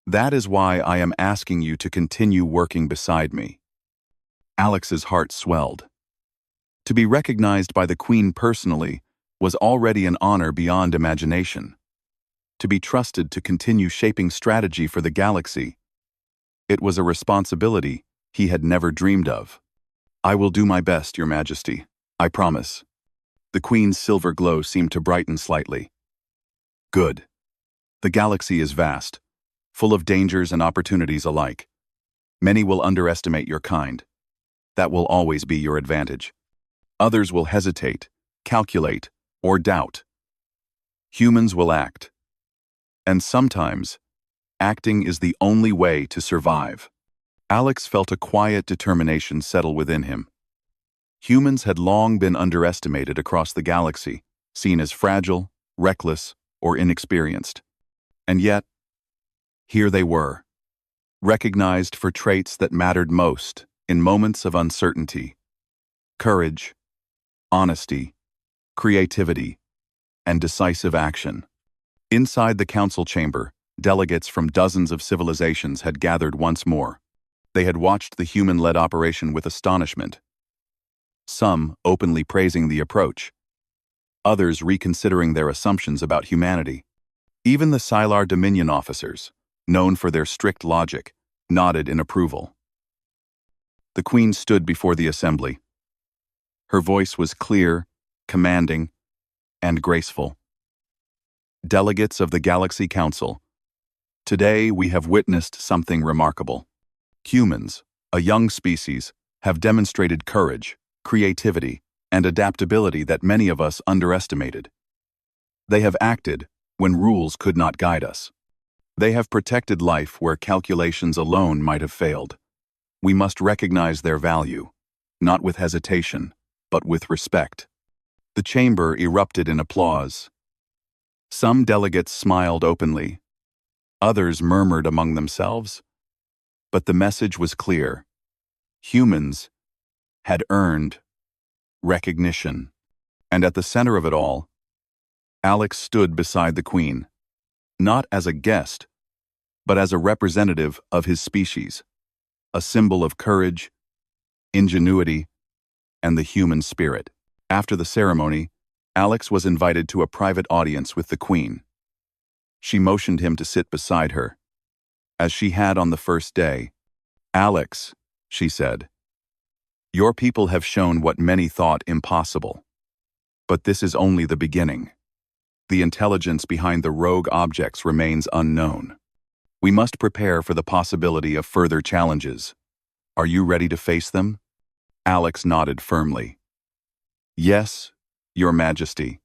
That is why I am asking you to continue working beside me." Alex's heart swelled. To be recognized by the Queen personally was already an honor beyond imagination. To be trusted to continue shaping strategy for the galaxy, it was a responsibility he had never dreamed of. "I will do my best, Your Majesty. I promise." The Queen's silver glow seemed to brighten slightly. "Good. The galaxy is vast, full of dangers and opportunities alike. Many will underestimate your kind. That will always be your advantage. Others will hesitate, calculate, or doubt. Humans will act. And sometimes, acting is the only way to survive." Alex felt a quiet determination settle within him. Humans had long been underestimated across the galaxy, seen as fragile, reckless, or inexperienced. And yet, here they were, recognized for traits that mattered most in moments of uncertainty: courage, honesty, creativity, and decisive action. Inside the council chamber, delegates from dozens of civilizations had gathered once more. They had watched the human-led operation with astonishment, some openly praising the approach, others reconsidering their assumptions about humanity. Even the Sylar Dominion officers, known for their strict logic, nodded in approval. The Queen stood before the assembly. Her voice was clear, commanding, and graceful. "Delegates of the Galaxy Council, today we have witnessed something remarkable. Humans, a young species, have demonstrated courage, creativity, and adaptability that many of us underestimated. They have acted when rules could not guide us. They have protected life where calculations alone might have failed. We must recognize their value, not with hesitation, but with respect." The chamber erupted in applause. Some delegates smiled openly, others murmured among themselves. But the message was clear. Humans had earned recognition. And at the center of it all, Alex stood beside the Queen, not as a guest, but as a representative of his species, a symbol of courage, ingenuity, and the human spirit. After the ceremony, Alex was invited to a private audience with the Queen. She motioned him to sit beside her, as she had on the first day. "Alex," she said, "your people have shown what many thought impossible. But this is only the beginning. The intelligence behind the rogue objects remains unknown. We must prepare for the possibility of further challenges. Are you ready to face them?" Alex nodded firmly. "Yes, Your Majesty.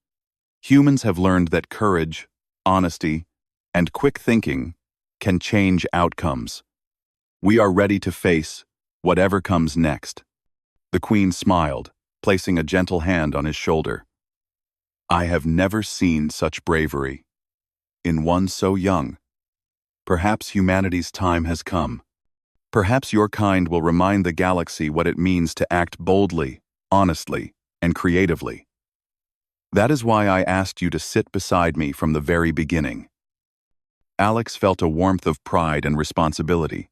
Humans have learned that courage, honesty, and quick thinking can change outcomes. We are ready to face whatever comes next." The Queen smiled, placing a gentle hand on his shoulder. "I have never seen such bravery in one so young. Perhaps humanity's time has come. Perhaps your kind will remind the galaxy what it means to act boldly, honestly, and creatively. That is why I asked you to sit beside me from the very beginning." Alex felt a warmth of pride and responsibility.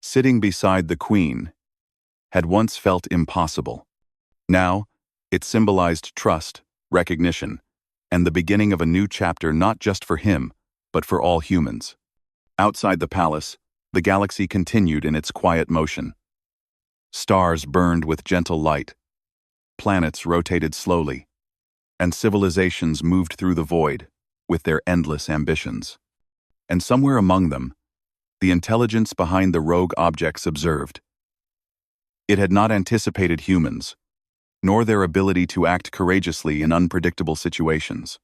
Sitting beside the Queen had once felt impossible. Now, it symbolized trust, recognition, and the beginning of a new chapter not just for him, but for all humans. Outside the palace, the galaxy continued in its quiet motion. Stars burned with gentle light, planets rotated slowly, and civilizations moved through the void with their endless ambitions. And somewhere among them, the intelligence behind the rogue objects observed. It had not anticipated humans, nor their ability to act courageously in unpredictable situations.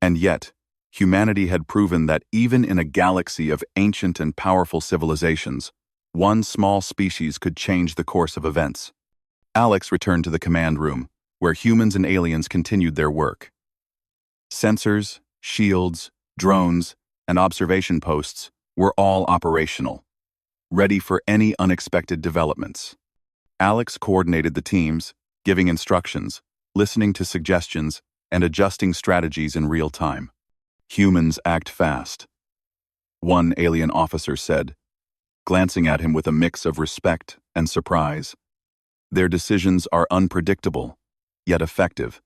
And yet, humanity had proven that even in a galaxy of ancient and powerful civilizations, one small species could change the course of events. Alex returned to the command room, where humans and aliens continued their work. Sensors, shields, drones, and observation posts were all operational, ready for any unexpected developments. Alex coordinated the teams, giving instructions, listening to suggestions, and adjusting strategies in real time. "Humans act fast," one alien officer said, glancing at him with a mix of respect and surprise. "Their decisions are unpredictable, yet effective.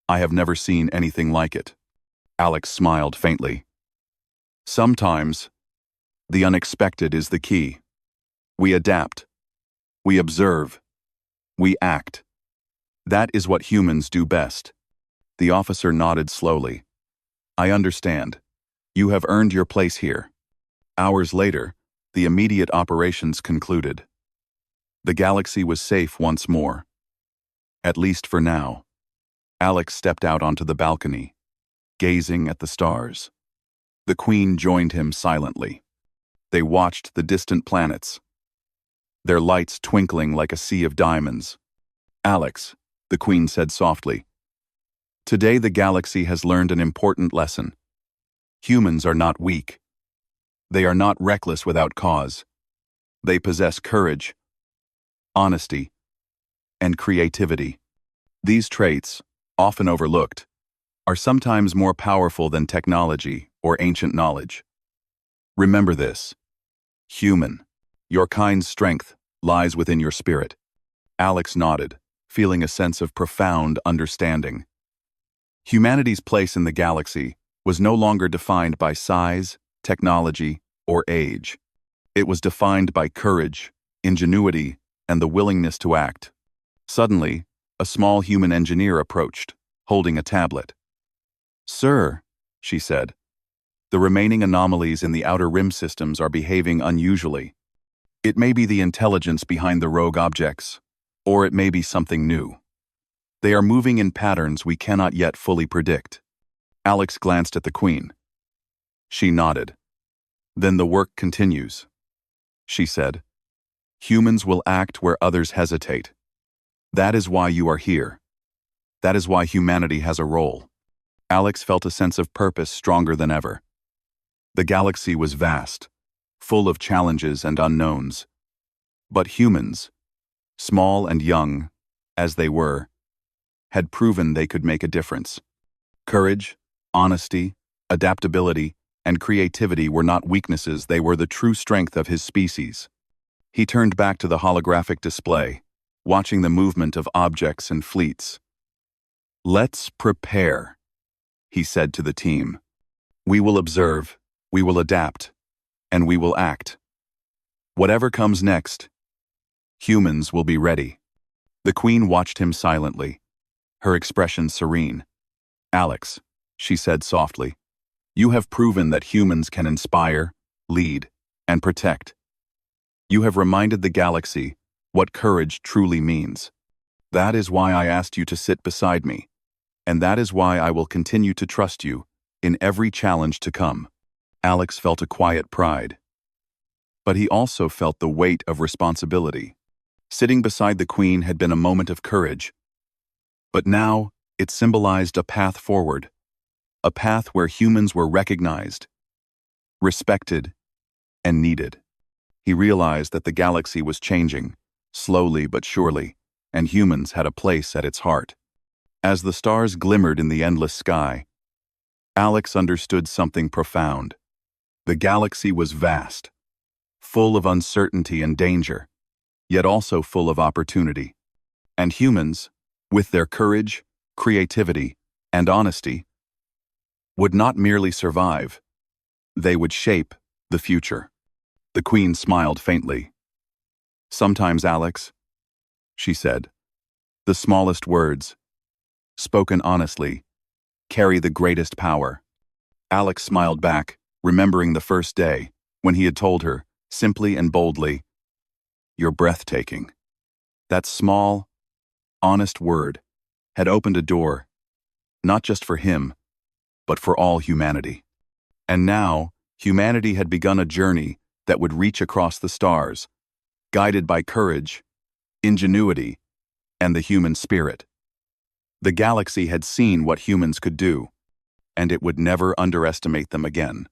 I have never seen anything like it." Alex smiled faintly. "Sometimes, the unexpected is the key. We adapt. We observe. We act. That is what humans do best." The officer nodded slowly. "I understand. You have earned your place here." Hours later, the immediate operations concluded. The galaxy was safe once more. At least for now. Alex stepped out onto the balcony, gazing at the stars. The Queen joined him silently. They watched the distant planets, their lights twinkling like a sea of diamonds. "Alex," the Queen said softly, "today the galaxy has learned an important lesson. Humans are not weak. They are not reckless without cause. They possess courage, honesty, and creativity. These traits, often overlooked, are sometimes more powerful than technology or ancient knowledge. Remember this. Human, your kind's strength lies within your spirit." Alex nodded, feeling a sense of profound understanding. Humanity's place in the galaxy was no longer defined by size, technology, or age. It was defined by courage, ingenuity, and the willingness to act. Suddenly, a small human engineer approached, holding a tablet. "Sir," she said, "the remaining anomalies in the outer rim systems are behaving unusually. It may be the intelligence behind the rogue objects, or it may be something new. They are moving in patterns we cannot yet fully predict." Alex glanced at the Queen. She nodded. "Then the work continues," she said. "Humans will act where others hesitate. That is why you are here. That is why humanity has a role." Alex felt a sense of purpose stronger than ever. The galaxy was vast, full of challenges and unknowns. But humans, small and young, as they were, had proven they could make a difference. Courage, honesty, adaptability, and creativity were not weaknesses, they were the true strength of his species. He turned back to the holographic display, watching the movement of objects and fleets. "Let's prepare," he said to the team. "We will observe, we will adapt, and we will act. Whatever comes next, humans will be ready." The Queen watched him silently, her expression serene. "Alex," she said softly, "you have proven that humans can inspire, lead, and protect. You have reminded the galaxy what courage truly means. That is why I asked you to sit beside me, and that is why I will continue to trust you in every challenge to come." Alex felt a quiet pride. But he also felt the weight of responsibility. Sitting beside the Queen had been a moment of courage, but now it symbolized a path forward, a path where humans were recognized, respected, and needed. He realized that the galaxy was changing, slowly but surely, and humans had a place at its heart. As the stars glimmered in the endless sky, Alex understood something profound. The galaxy was vast, full of uncertainty and danger, yet also full of opportunity. And humans, with their courage, creativity, and honesty, would not merely survive, they would shape the future. The Queen smiled faintly. "Sometimes, Alex," she said, "the smallest words, spoken honestly, carry the greatest power." Alex smiled back, remembering the first day, when he had told her, simply and boldly, "You're breathtaking." That small, honest word had opened a door, not just for him, but for all humanity. And now, humanity had begun a journey that would reach across the stars, guided by courage, ingenuity, and the human spirit. The galaxy had seen what humans could do, and it would never underestimate them again.